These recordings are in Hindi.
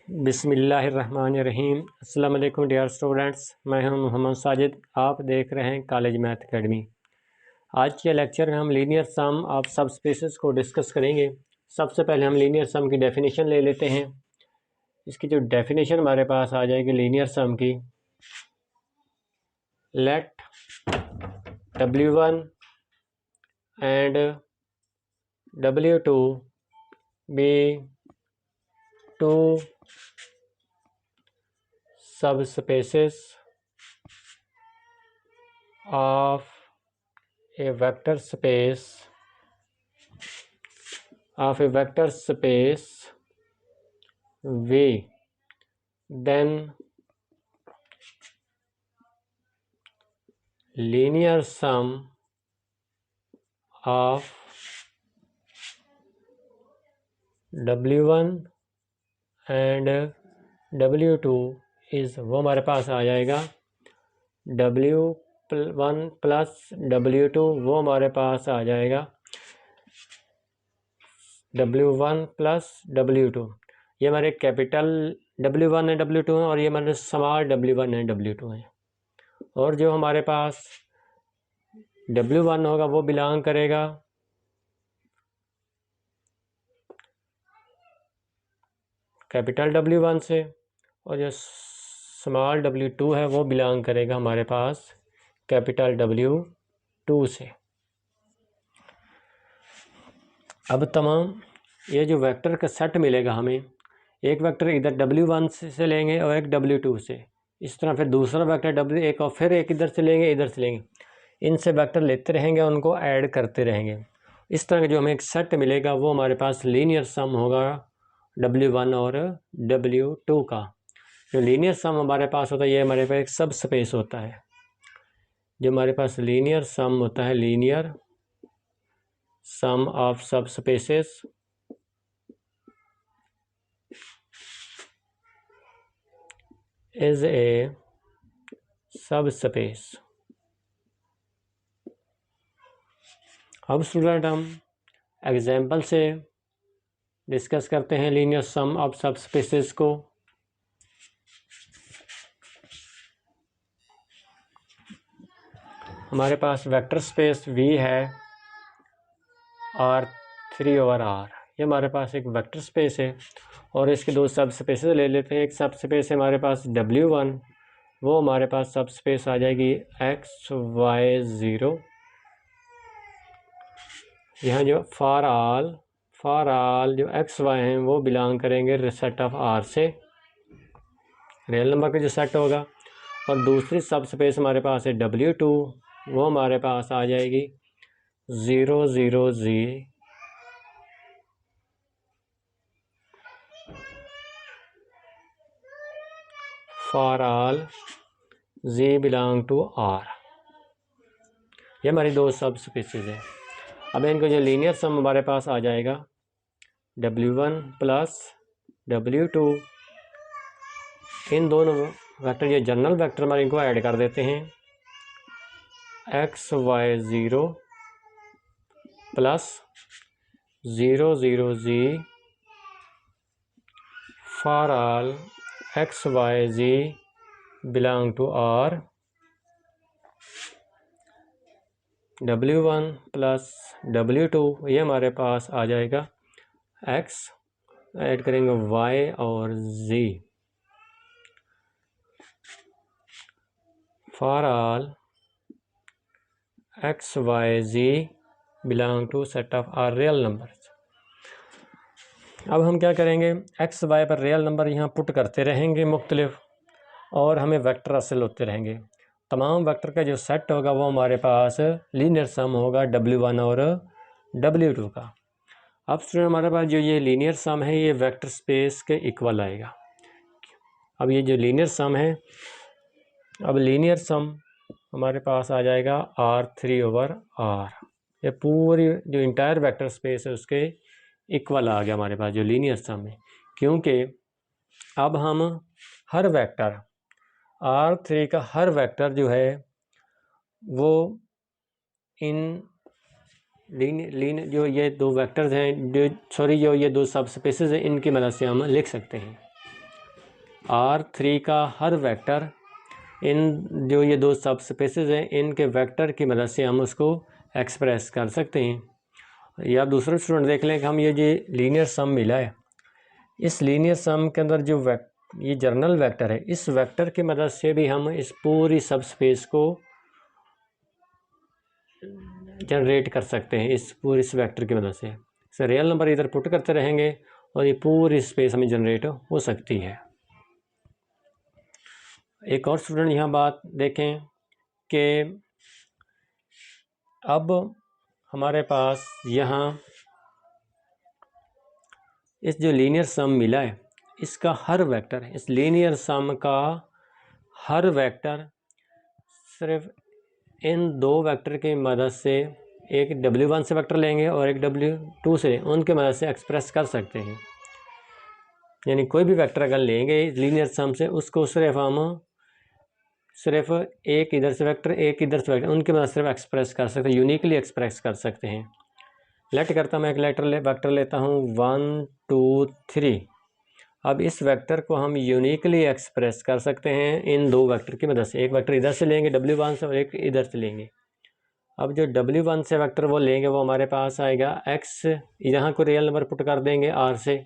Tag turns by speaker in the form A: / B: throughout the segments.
A: बिस्मिल्लाहिर्रहमानिर्रहीम। अस्सलाम वालेकुम डियर स्टूडेंट्स, मैं हूं मोहम्मद साजिद। आप देख रहे हैं कॉलेज मैथ एकेडमी। आज के लेक्चर में हम लीनियर सम ऑफ सब स्पेसेस को डिस्कस करेंगे। सबसे पहले हम लीनियर सम की डेफिनेशन ले लेते हैं। इसकी जो डेफिनेशन हमारे पास आ जाएगी लीनियर सम की, let W1 and W2 be two subspaces of a vector space V, then linear sum of W1 and W2 is, वो हमारे पास आ जाएगा W1 प्लस W2, वो हमारे पास आ जाएगा W1 प्लस W2। ये हमारे कैपिटल W1 है, W2 है, और ये हमारे स्मॉल W1 है, W2 है। और जो हमारे पास W1 होगा वो बिलोंग करेगा कैपिटल W1 से, और जो स्मॉल W2 है वो बिलोंग करेगा हमारे पास कैपिटल W2 से। अब तमाम ये जो वेक्टर का सेट मिलेगा हमें, एक वेक्टर इधर W1 से लेंगे और एक W2 से, इस तरह फिर दूसरा वेक्टर W एक और फिर एक इधर से लेंगे, इधर से लेंगे, इनसे वेक्टर लेते रहेंगे, उनको ऐड करते रहेंगे। इस तरह का जो हमें एक सेट मिलेगा वो हमारे पास लीनियर सम होगा W1 और W2 का। जो लीनियर सम हमारे पास होता है ये हमारे पास एक सब स्पेस होता है। जो हमारे पास लीनियर सम होता है, लीनियर सम ऑफ सब स्पेसेस इज ए सब स्पेस। अब स्टूडेंट हम एग्जाम्पल से डिस्कस करते हैं लीनियर सम ऑफ सब स्पेसेस को। हमारे पास वेक्टर स्पेस V है R3/R। ये हमारे पास एक वेक्टर स्पेस है और इसके दो सब स्पेसेस ले लेते हैं। एक सब स्पेस है हमारे पास W1, वो हमारे पास सब स्पेस आ जाएगी XY0। यहाँ जो फॉर ऑल जो XY हैं वो बिलोंग करेंगे सेट ऑफ R से, रियल नंबर का जो सेट होगा। और दूसरी सब स्पेस हमारे पास है W2, वो हमारे पास आ जाएगी 0 0 Z for all Z belong to R। ये हमारी दो सब स्पेसेस है। अब इनको जो लीनियर सम हमारे पास आ जाएगा W1 प्लस W2, इन दोनों वेक्टर ये जनरल वेक्टर हमारे इनको ऐड कर देते हैं। XY0 plus 0 0 Z for all XYZ belong to R। W1 plus W2, ये हमारे पास आ जाएगा X, ऐड करेंगे Y और Z for all XYZ belong to set of R real numbers. अब हम क्या करेंगे, एक्स वाई पर रियल नंबर यहाँ पुट करते रहेंगे मुख्तलिफ, और हमें वेक्टर हासिल होते रहेंगे। तमाम वेक्टर का जो सेट होगा वो हमारे पास लीनियर सम होगा W1 और W2 का। अब स्टूडेंट हमारे पास जो ये लीनियर सम है ये वेक्टर स्पेस के इक्वल आएगा। अब ये जो लीनियर सम है, अब लीनियर सम हमारे पास आ जाएगा R3/R। ये पूरी जो इंटायर वेक्टर स्पेस है उसके इक्वल आ गया हमारे पास जो लीनियर सम है, क्योंकि अब हम हर वेक्टर R3 का हर वेक्टर जो है वो इन जो ये दो वेक्टर्स हैं, जो ये दो सब स्पेसेस हैं, इनकी मदद से हम लिख सकते हैं। R3 का हर वेक्टर, इन जो ये दो सब स्पेसेस हैं इनके वेक्टर की मदद से हम उसको एक्सप्रेस कर सकते हैं। या दूसरा स्टूडेंट देख लें कि हम ये लीनियर सम मिला है, इस लीनियर सम के अंदर जो ये जर्नल वेक्टर है, इस वेक्टर की मदद से भी हम इस पूरी सब स्पेस को जनरेट कर सकते हैं। इस वेक्टर की मदद से रियल नंबर इधर पुट करते रहेंगे और ये पूरी स्पेस हमें जनरेट हो सकती है। एक और स्टूडेंट यहाँ बात देखें कि अब हमारे पास यहाँ इस जो लीनियर सम मिला है इसका हर वेक्टर, इस लीनियर सम का हर वेक्टर सिर्फ इन दो वेक्टर की मदद से, एक W1 से वेक्टर लेंगे और एक W2 से, उनके मदद से एक्सप्रेस कर सकते हैं। यानी कोई भी वेक्टर अगर लेंगे लीनियर सम से, उसको सिर्फ हम एक इधर से वेक्टर एक इधर से वेक्टर उनके मदद सिर्फ एक्सप्रेस कर सकते हैं, यूनिकली एक्सप्रेस कर सकते हैं। लेट करता मैं एक वेक्टर लेता हूँ 1 2 3। अब इस वेक्टर को हम यूनिकली एक्सप्रेस कर सकते हैं इन दो वेक्टर की मदद से। एक वेक्टर इधर से लेंगे W1 से और एक इधर से लेंगे। अब जो W1 से वेक्टर वो लेंगे वो हमारे पास आएगा x, यहाँ को रियल नंबर पुट कर देंगे R से,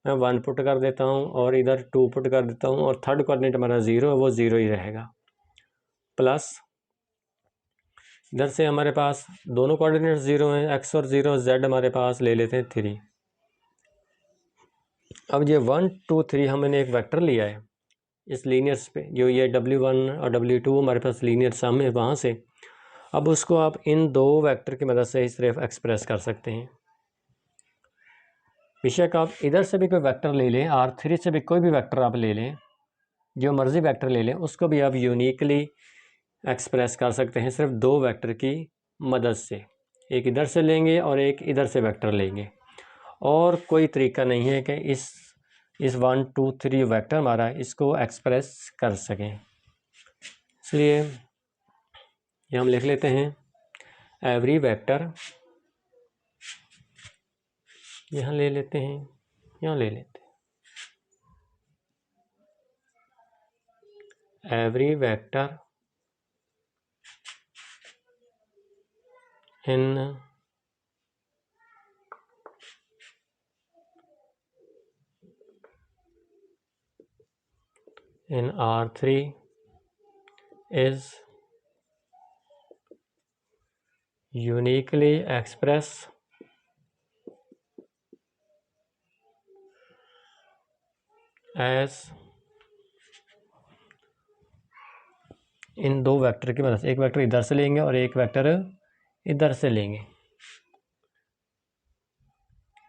A: मैं 1 पुट कर देता हूँ और इधर 2 पुट कर देता हूँ और थर्ड कोऑर्डिनेट हमारा 0 है, वो 0 ही रहेगा। प्लस इधर से हमारे पास दोनों कोऑर्डिनेट 0 हैं, x और 0, z हमारे पास ले लेते हैं 3। अब ये 1 2 3 हमने एक वेक्टर लिया है इस लीनियर पे, जो ये W1 और W2 हमारे पास लीनियर सम है वहाँ से। अब उसको आप इन दो वेक्टर की मदद से इस तरफ एक्सप्रेस कर सकते हैं। बेशक आप इधर से भी कोई वेक्टर ले लें, R3 से भी कोई भी वेक्टर आप ले लें, जो मर्ज़ी वेक्टर ले लें, उसको भी आप यूनिकली एक्सप्रेस कर सकते हैं सिर्फ दो वेक्टर की मदद से। एक इधर से लेंगे और एक इधर से वेक्टर लेंगे, और कोई तरीका नहीं है कि इस 1 2 3 वेक्टर हमारा इसको एक्सप्रेस कर सकें। इसलिए ये हम लिख लेते हैं एवरी वेक्टर, यहाँ ले लेते हैं, यहाँ ले लेते हैं every vector in R3 is uniquely expressed as, इन दो वेक्टर की मदद से, एक वेक्टर इधर से लेंगे और एक वेक्टर इधर से लेंगे,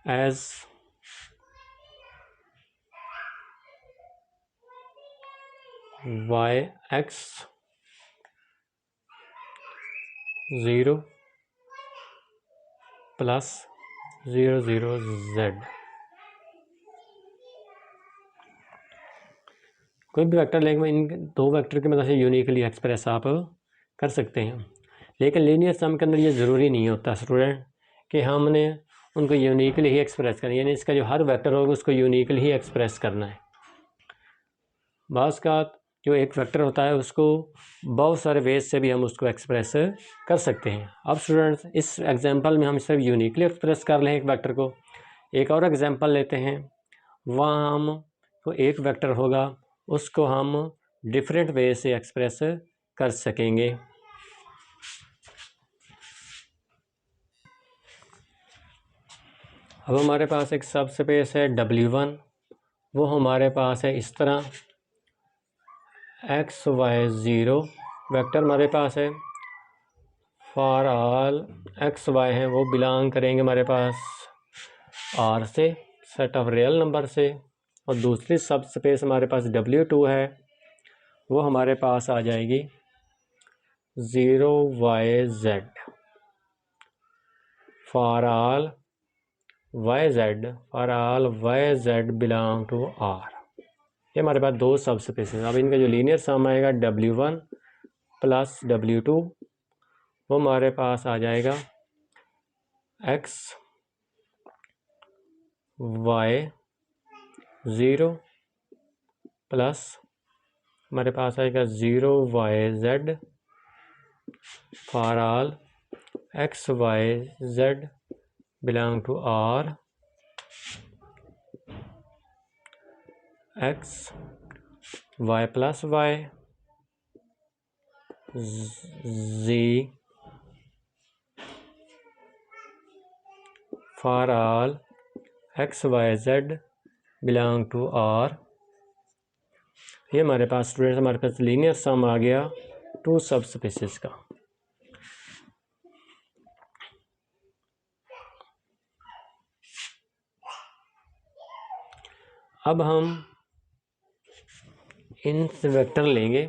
A: as yx 0 प्लस 0 0 z। कोई भी वेक्टर लेंगे इन दो वेक्टर की मदद से यूनिकली एक्सप्रेस आप कर सकते हैं। लेकिन लीनियर सम के अंदर ये ज़रूरी नहीं होता स्टूडेंट कि हमने उनको यूनिकली ही एक्सप्रेस करना, यानी इसका जो हर वेक्टर होगा उसको यूनिकली ही एक्सप्रेस करना है। बाज़ का जो एक वेक्टर होता है उसको बहुत सारे वेज से भी हम उसको एक्सप्रेस कर सकते हैं। अब स्टूडेंट्स इस एग्जांपल में हम सिर्फ यूनिकली एक्सप्रेस कर लें एक वेक्टर को। एक और एग्जांपल लेते हैं, वहाँ हम तो एक वेक्टर होगा उसको हम डिफरेंट वे से एक्सप्रेस कर सकेंगे। अब हमारे पास एक सब स्पेस है W1, वो हमारे पास है इस तरह, x y 0 वेक्टर हमारे पास है। फॉर ऑल x y हैं वो बिलोंग करेंगे हमारे पास R से, सेट ऑफ रियल नंबर से, और दूसरी सब स्पेस हमारे पास W2 है, वो हमारे पास आ जाएगी 0 y z। For all y z belong to R। ये हमारे पास दो सब स्पेसेस। अब इनका जो लीनियर सम आएगा W1 प्लस W2, वो हमारे पास आ जाएगा x y 0 प्लस हमारे पास आएगा 0 y z for all x y z belong to R x y plus y z for all x y z belong to R। ये हमारे पास स्टूडेंट्स हमारे पास लीनियर सम आ गया टू सब स्पेसिस का। अब हम इन वेक्टर लेंगे,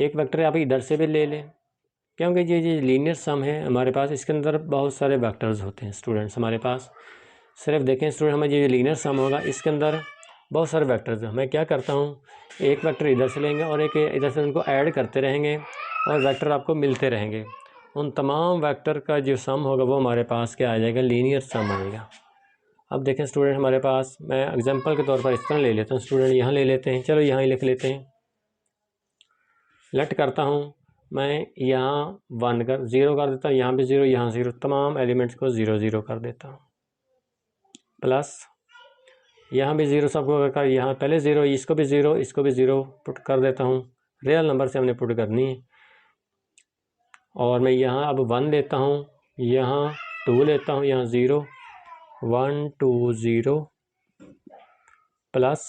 A: एक वेक्टर आप इधर से भी ले लें, क्योंकि ये लीनियर सम है हमारे पास, इसके अंदर बहुत सारे वेक्टर्स होते हैं स्टूडेंट्स हमारे पास। सिर्फ देखें स्टूडेंट, हमें ये लीनियर सम होगा, इसके अंदर बहुत सारे वेक्टर्स हैं। मैं क्या करता हूँ, एक वेक्टर इधर से लेंगे और एक इधर से, उनको ऐड करते रहेंगे और वेक्टर आपको मिलते रहेंगे। उन तमाम वेक्टर का जो सम होगा वो हमारे पास क्या आ जाएगा, लीनियर सम आएगा। अब देखें स्टूडेंट हमारे पास, मैं एग्जांपल के तौर पर इस तरह ले लेता हूँ स्टूडेंट, यहाँ ले लेते हैं, चलो यहाँ ही लिख लेते हैं। लेट करता हूँ मैं, यहाँ 1 कर 0 कर देता हूँ, यहाँ भी 0, यहाँ 0, तमाम एलिमेंट्स को 0 0 कर देता हूँ। प्लस यहाँ भी 0 सबको कर, यहाँ पहले 0, इसको भी 0, इसको भी 0 पुट कर देता हूँ। रियल नंबर से हमने पुट करनी है। और मैं यहाँ अब 1 लेता हूँ, यहाँ 2 लेता हूँ, यहाँ 0, 1 2 0 प्लस,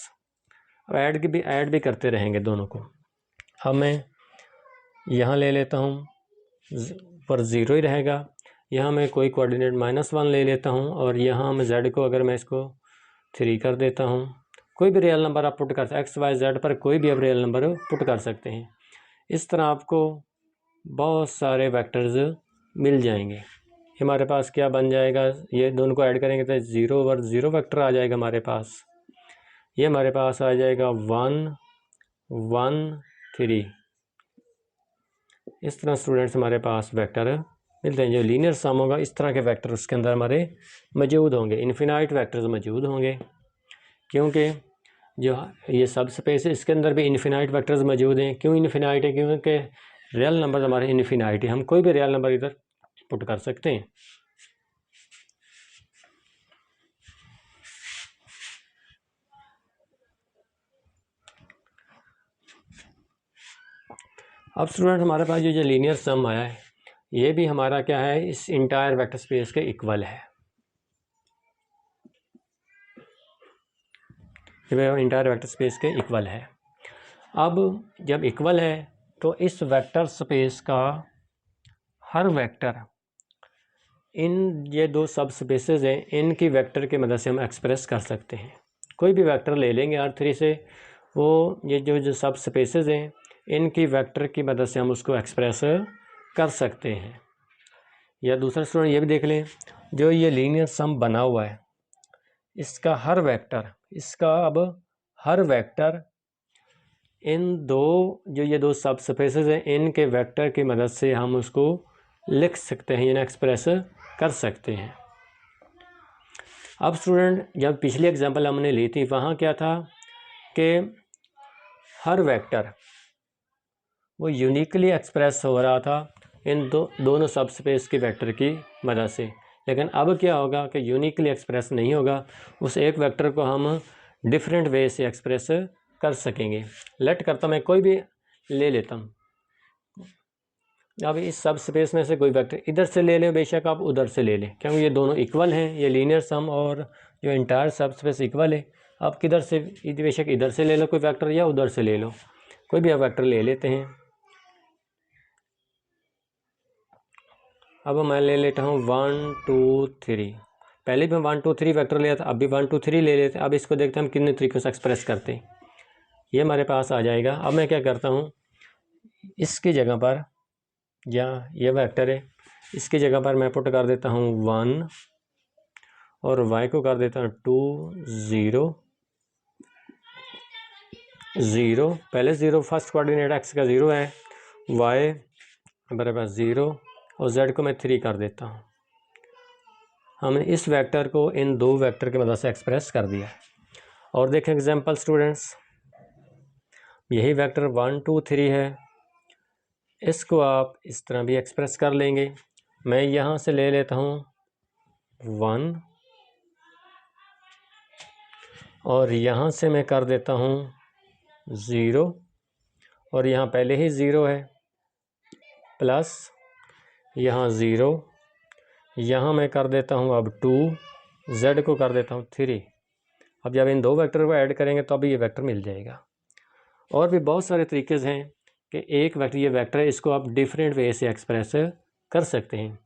A: अब ऐड भी करते रहेंगे दोनों को। अब मैं यहाँ ले लेता हूँ, पर 0 ही रहेगा। यहाँ मैं कोई कोऑर्डिनेट -1 ले लेता हूँ और यहाँ मैं z को, अगर मैं इसको 3 कर देता हूँ, कोई भी रियल नंबर आप पुट कर सकते, x y z पर कोई भी आप रियल नंबर पुट कर सकते हैं। इस तरह आपको बहुत सारे वेक्टर्स मिल जाएंगे। हमारे पास क्या बन जाएगा, ये दोनों को ऐड करेंगे तो 0 और 0 वेक्टर आ जाएगा हमारे पास। ये हमारे पास आ जाएगा 1 1 3। इस तरह स्टूडेंट्स हमारे पास वेक्टर मिलते हैं। जो लीनियर सम होगा, इस तरह के वेक्टर उसके अंदर हमारे मौजूद होंगे, इन्फिनाइट वेक्टर्स मौजूद होंगे, क्योंकि जो ये सब स्पेस है इसके अंदर भी इन्फिनाइट वेक्टर्स मौजूद हैं। क्यों इन्फिनाइट है, क्योंकि रियल नंबर हमारे इन्फिनाइट है, हम कोई भी रियल नंबर इधर पुट कर सकते हैं। अब स्टूडेंट हमारे पास जो लीनियर सम आया है, ये भी हमारा क्या है, इस इंटायर वेक्टर स्पेस के इक्वल है। ये इंटायर वेक्टर स्पेस के इक्वल है। अब जब इक्वल है तो इस वेक्टर स्पेस का हर वेक्टर, इन ये दो सब स्पेसेस हैं, इनकी वेक्टर की मदद से हम एक्सप्रेस कर सकते हैं। कोई भी वेक्टर ले लेंगे R3 से, वो ये जो सब स्पेसेस हैं, इनकी वेक्टर की मदद से हम उसको एक्सप्रेस कर सकते हैं। या दूसरा स्टूडेंट ये भी देख लें, जो ये लीनियर सम बना हुआ है, इसका हर वेक्टर, अब हर वेक्टर इन दो जो ये दो सब स्पेसेस हैं, इनके वेक्टर की मदद से हम उसको लिख सकते हैं, यानी एक्सप्रेस कर सकते हैं। अब स्टूडेंट जब पिछली एग्जांपल हमने ली थी, वहाँ क्या था कि हर वेक्टर वो यूनिकली एक्सप्रेस हो रहा था इन दोनों सब स्पेस की वेक्टर की मदद से। लेकिन अब क्या होगा कि यूनिकली एक्सप्रेस नहीं होगा, उस एक वेक्टर को हम डिफरेंट वे से एक्सप्रेस कर सकेंगे। लेट करता मैं कोई भी ले लेता हूँ, अब इस सब स्पेस में से कोई वेक्टर इधर से ले लें, बेशक आप उधर से ले लें, क्योंकि ये दोनों इक्वल हैं, ये लीनियर सम और जो इंटायर सब स्पेस इक्वल है। आप किधर से, बेशक इधर से ले लो कोई वेक्टर या उधर से ले लो, कोई भी आप वेक्टर ले लेते हैं। अब मैं ले लेता हूँ 1 2 3। पहले भी 1 2 3 वेक्टर लिया था, अब भी 1 2 3 ले लेते हैं। अब इसको देखते हैं हम कितने तरीक़ों से एक्सप्रेस करते हैं। ये हमारे पास आ जाएगा। अब मैं क्या करता हूँ, इसकी जगह पर, या ये वेक्टर है, इसकी जगह पर मैं पुट कर देता हूँ 1 और y को कर देता हूँ 2 0 0। पहले 0 फर्स्ट कोऑर्डिनेट x का 0 है, y हमारे पास 0 और z को मैं 3 कर देता हूँ। हमने इस वेक्टर को इन दो वेक्टर की मदद से एक्सप्रेस कर दिया। और देखें एग्जांपल स्टूडेंट्स, यही वेक्टर 1 2 3 है। इसको आप इस तरह भी एक्सप्रेस कर लेंगे। मैं यहाँ से ले लेता हूँ 1 और यहाँ से मैं कर देता हूँ 0 और यहाँ पहले ही 0 है, प्लस यहाँ 0, यहाँ मैं कर देता हूँ अब 2, z को कर देता हूँ 3। अब जब इन दो वेक्टर को ऐड करेंगे तो अभी ये वेक्टर मिल जाएगा। और भी बहुत सारे तरीके हैं कि एक वेक्टर, ये वेक्टर है, इसको आप डिफरेंट वे से एक्सप्रेस कर सकते हैं।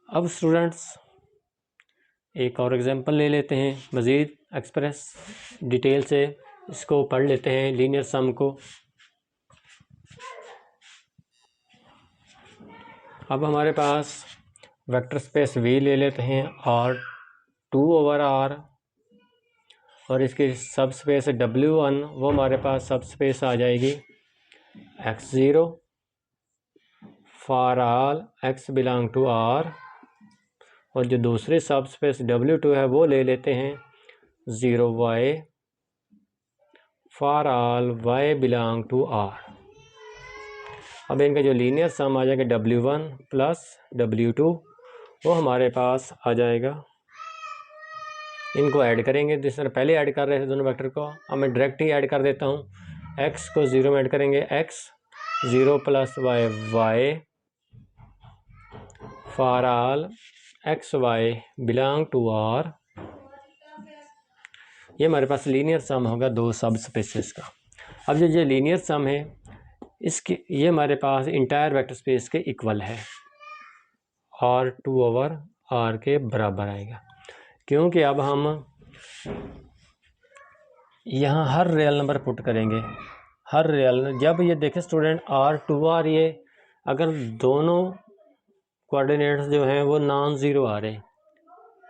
A: अब स्टूडेंट्स एक और एग्जांपल ले लेते हैं, मज़ीद एक्सप्रेस डिटेल से इसको पढ़ लेते हैं लीनियर सम को। अब हमारे पास वेक्टर स्पेस V ले लेते हैं R2/R और इसकी सब स्पेस W1, वो हमारे पास सब स्पेस आ जाएगी X0 for all X belong to R, और जो दूसरी सब स्पेस W2 है वो ले लेते हैं 0Y for all Y belong to R। अब इनका जो लीनियर सम आ जाएगा W1 प्लस W2, वो हमारे पास आ जाएगा। इनको ऐड करेंगे, जिस तरह पहले ऐड कर रहे थे दोनों वेक्टर को, अब मैं डायरेक्ट ही ऐड कर देता हूँ। x को 0 में ऐड करेंगे, x 0 plus y for all x y belong to R। ये हमारे पास लीनियर सम होगा दो सब स्पेसेस का। अब जो ये लीनियर सम है इसके, ये हमारे पास इंटायर वेक्टर स्पेस के इक्वल है, R2/R के बराबर आएगा, क्योंकि अब हम यहाँ हर रियल नंबर पुट करेंगे। हर रियल, जब ये देखें स्टूडेंट R2/R, ये अगर दोनों कोऑर्डिनेट्स जो हैं वो नॉन ज़ीरो आ रहे हैं,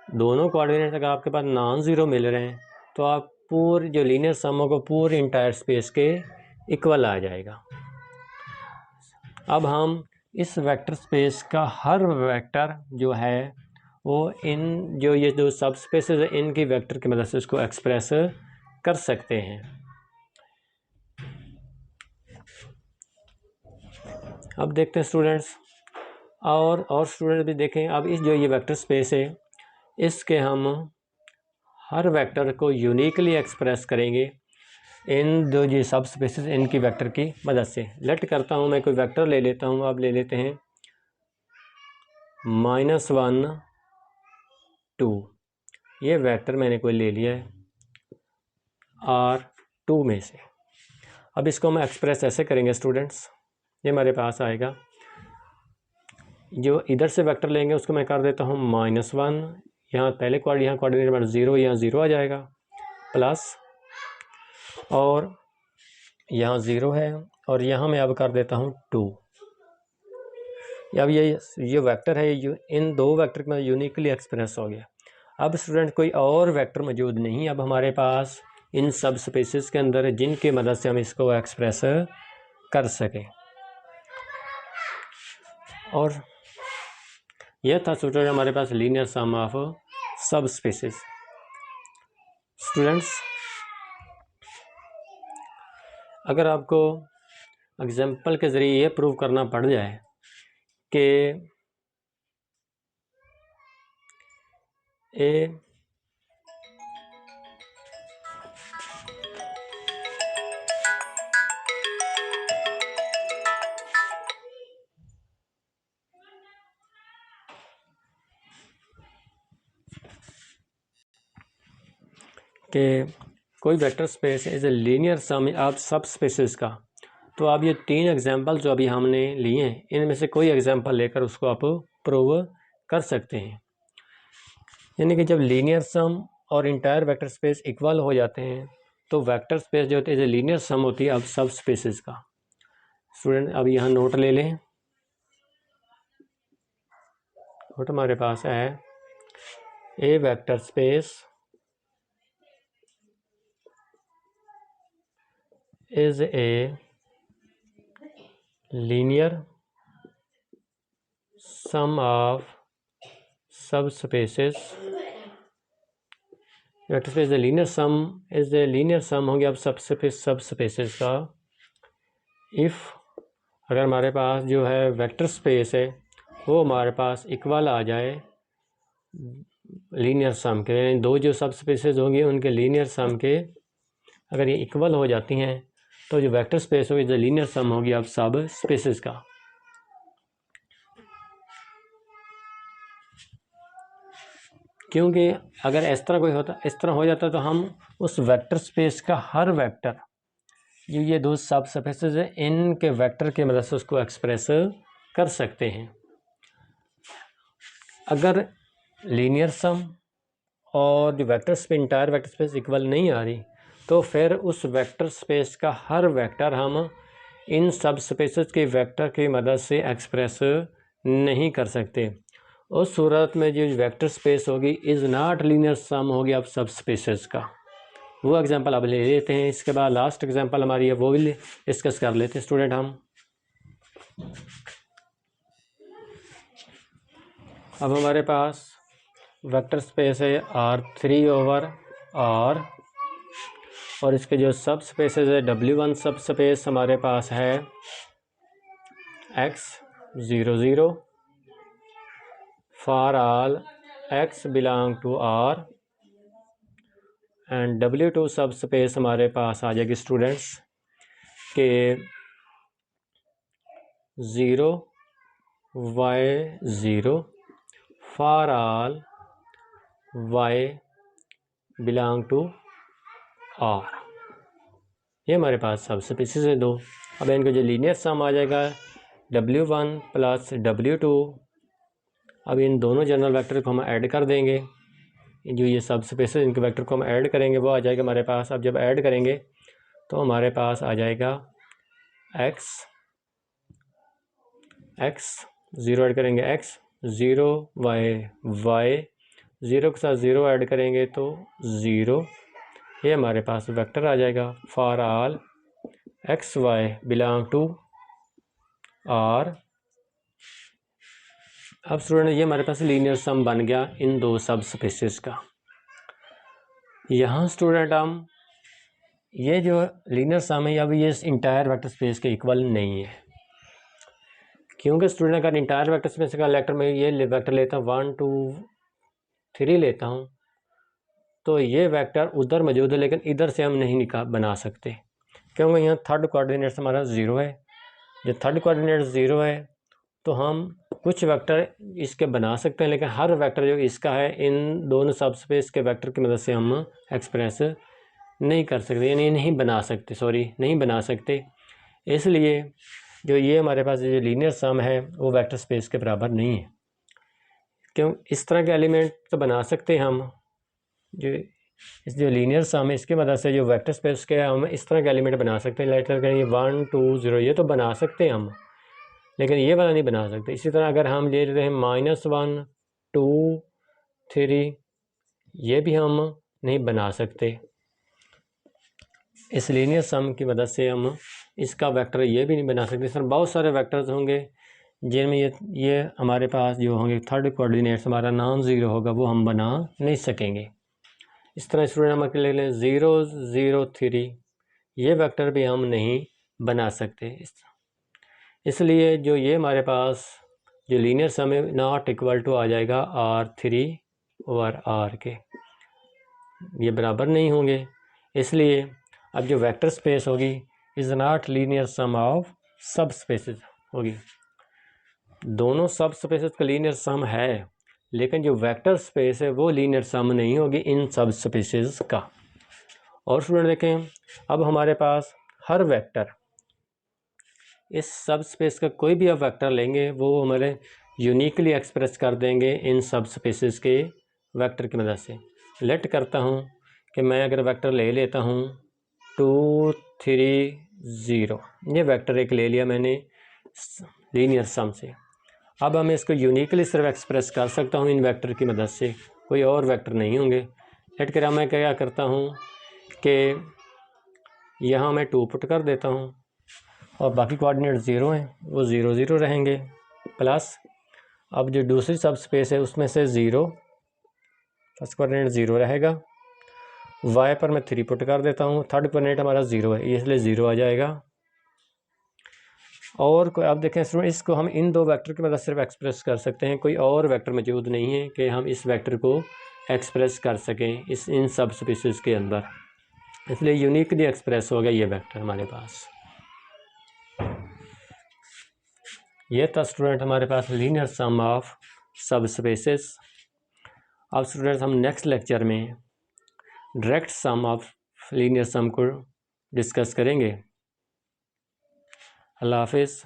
A: दोनों कोऑर्डिनेट्स अगर आपके पास नॉन ज़ीरो मिल रहे हैं तो आप पूरे जो लीनियर सम को पूरे इंटायर स्पेस के इक्वल आ जाएगा। अब हम इस वेक्टर स्पेस का हर वेक्टर जो है वो इन जो ये जो सब स्पेसेस है इनकी वेक्टर की मदद से इसको एक्सप्रेस कर सकते हैं। अब देखते हैं स्टूडेंट्स, और स्टूडेंट भी देखें। अब इस जो ये वेक्टर स्पेस है इसके हम हर वेक्टर को यूनिकली एक्सप्रेस करेंगे इन दो ये सब स्पेसेस इनकी वेक्टर की मदद से। लेट करता हूँ, मैं कोई वेक्टर ले लेता हूँ। अब ले लेते हैं -1 2, ये वेक्टर मैंने कोई ले लिया है R2 में से। अब इसको हम एक्सप्रेस ऐसे करेंगे स्टूडेंट्स, ये हमारे पास आएगा, जो इधर से वेक्टर लेंगे उसको मैं कर देता हूँ -1, यहाँ पहले यहाँ कोऑर्डिनेट नंबर 0, यहाँ 0 आ जाएगा, प्लस और यहाँ 0 है और यहाँ मैं अब कर देता हूँ 2। अब ये वेक्टर है, इन दो वेक्टर में यूनिकली एक्सप्रेस हो गया। अब स्टूडेंट कोई और वेक्टर मौजूद नहीं अब हमारे पास इन सब स्पेसेस के अंदर जिनकी मदद से हम इसको एक्सप्रेस कर सकें। और यह था स्टूडेंट हमारे पास लीनियर सम ऑफ सब स्पेसेस। स्टूडेंट्स, अगर आपको एग्जाम्पल के ज़रिए ये प्रूव करना पड़ जाए कि कोई vector space is a linear sum of subspaces का, तो आप ये 3 एग्जाम्पल जो अभी हमने लिए हैं इनमें से कोई एग्जाम्पल लेकर उसको आप प्रूव कर सकते हैं। यानी कि जब लीनियर सम और इंटायर वेक्टर स्पेस इक्वल हो जाते हैं तो वेक्टर स्पेस जो होती है लीनियर सम होती है अब सब स्पेसेस का। स्टूडेंट अब यहाँ नोट ले लें, नोट हमारे पास है a vector space is a linear sum of subspaces vector space linear sum is the linear sum होगी अब सब स्पेसेस का इफ़ अगर हमारे पास जो है वेक्टर स्पेस है वो हमारे पास इक्वल आ जाए लीनियर सम के, यानी दो जो सब स्पेसेस होंगी उनके लीनियर सम के अगर ये इक्वल हो जाती हैं तो जो वेक्टर स्पेस होगी जो लीनियर सम होगी अब सब स्पेसेस का। क्योंकि अगर इस तरह हो जाता तो हम उस वेक्टर स्पेस का हर वेक्टर जो ये दो सब स्पेसेस है इनके वेक्टर के मदद से उसको एक्सप्रेस कर सकते हैं। अगर लीनियर सम और जो vector space entire vector space equal नहीं आ रही तो फिर उस वेक्टर स्पेस का हर वेक्टर हम इन सब स्पेसेस के वेक्टर की मदद से एक्सप्रेस नहीं कर सकते। उस सूरत में जो वेक्टर स्पेस होगी इज़ नॉट लीनियर सम होगी अब सब स्पेसेस का। वो एग्जांपल अब ले लेते हैं, इसके बाद लास्ट एग्जांपल हमारी है वो भी डिस्कस कर लेते हैं स्टूडेंट हम। अब हमारे पास वेक्टर स्पेस है R3/R और इसके जो सब स्पेसेस है W1 सब स्पेस हमारे पास है X00 for all X belong to R and W2 सब स्पेस हमारे पास आ जाएगी स्टूडेंट्स के 0Y0 for all Y belong to R। ये हमारे पास सब स्पेसेस है दो। अब इनको जो लीनियर सम आ जाएगा W1 प्लस W2, अब इन दोनों जनरल वेक्टर को हम ऐड कर देंगे, जो ये सब स्पेसेस इनके वेक्टर को हम ऐड करेंगे वो आ जाएगा हमारे पास। अब जब ऐड करेंगे तो हमारे पास आ जाएगा X0 ऐड करेंगे X0Y 0 के साथ 0 ऐड करेंगे तो 0, ये हमारे पास वेक्टर आ जाएगा for all XY belong to R। अब स्टूडेंट ये हमारे पास लीनियर सम बन गया इन दो सब स्पेसेस का। यहाँ स्टूडेंट हम ये जो लीनियर सम है अब ये इंटायर वेक्टर स्पेस के इक्वल नहीं है, क्योंकि स्टूडेंट अगर इंटायर वेक्टर स्पेस का लेक्टर में ये वेक्टर लेता हूँ 1 2 3 लेता हूँ तो ये वेक्टर उधर मौजूद है लेकिन इधर से हम नहीं बना सकते, क्योंकि यहाँ थर्ड कोऑर्डिनेट्स हमारा 0 है। जब थर्ड कोऑर्डिनेट 0 है तो हम कुछ वेक्टर इसके बना सकते हैं लेकिन हर वेक्टर जो इसका है इन दोनों सब स्पेस के वेक्टर की मदद से हम एक्सप्रेस नहीं कर सकते, यानी नहीं बना सकते। इसलिए जो ये हमारे पास जो लीनियर सम है वो वेक्टर स्पेस के बराबर नहीं है। क्यों इस तरह के एलिमेंट तो बना सकते हैं हम, जो लीनियर सम है इसकी मदद से जो वेक्टर स्पेस के हम इस तरह के एलिमेंट बना सकते हैं। लेटर करेंगे 1 2 0 ये तो बना सकते हैं हम, लेकिन ये वाला नहीं बना सकते। इसी तरह अगर हम ले लेते हैं -1 2 3 ये भी हम नहीं बना सकते। इस लीनियर सम की मदद से हम इसका वेक्टर ये भी नहीं बना सकते। इस तरह बहुत सारे वेक्टर्स होंगे जिनमें ये हमारे पास जो होंगे थर्ड कोऑर्डिनेट्स हमारा नॉन ज़ीरो होगा वो हम बना नहीं सकेंगे। इस तरह स्टूडेंट हम ले लें 0 0 3 ये वेक्टर भी हम नहीं बना सकते। इसलिए जो ये हमारे पास जो लीनियर सम है नॉट इक्वल टू आ जाएगा R3/R के, ये बराबर नहीं होंगे। इसलिए अब जो वेक्टर स्पेस होगी is not linear sum of subspaces होगी। दोनों सब स्पेसेस का लीनियर सम है लेकिन जो वेक्टर स्पेस है वो लीनियर सम नहीं होगी इन सब स्पेसेस का। और स्टूडेंट देखें अब हमारे पास हर वेक्टर इस सब स्पेस का कोई भी अब वेक्टर लेंगे वो हमारे यूनिकली एक्सप्रेस कर देंगे इन सब स्पेसेस के वेक्टर की मदद से। लेट करता हूँ कि मैं अगर वेक्टर ले लेता हूँ 2 3 0, ये वेक्टर एक ले लिया मैंने लीनियर सम से। अब मैं इसको यूनिकली सिर्फ एक्सप्रेस कर सकता हूँ इन वेक्टर की मदद से, कोई और वेक्टर नहीं होंगे। लेट कर मैं क्या करता हूँ कि यहाँ मैं 2 पुट कर देता हूँ और बाकी कोऑर्डिनेट 0 हैं वो 0 0 रहेंगे, प्लस अब जो दूसरी सब स्पेस है उसमें से 0 फर्स्ट कोऑर्डिनेट 0 रहेगा y पर मैं 3 पुट कर देता हूँ, थर्ड कोऑर्डिनेट हमारा 0 है, इसलिए 0 आ जाएगा। और अब देखें स्टूडेंट, इसको हम इन दो वेक्टर की मदद सिर्फ एक्सप्रेस कर सकते हैं, कोई और वेक्टर मौजूद नहीं है कि हम इस वेक्टर को एक्सप्रेस कर सकें इन सब स्पीसीज़ के अंदर, इसलिए यूनिकली एक्सप्रेस हो गया ये वेक्टर हमारे पास। ये था स्टूडेंट हमारे पास लीनियर सम ऑफ सब स्पेसेस। अब स्टूडेंट हम नेक्स्ट लेक्चर में डायरेक्ट सम ऑफ लीनियर सम को डिस्कस करेंगे। अल्लाह हाफिज़।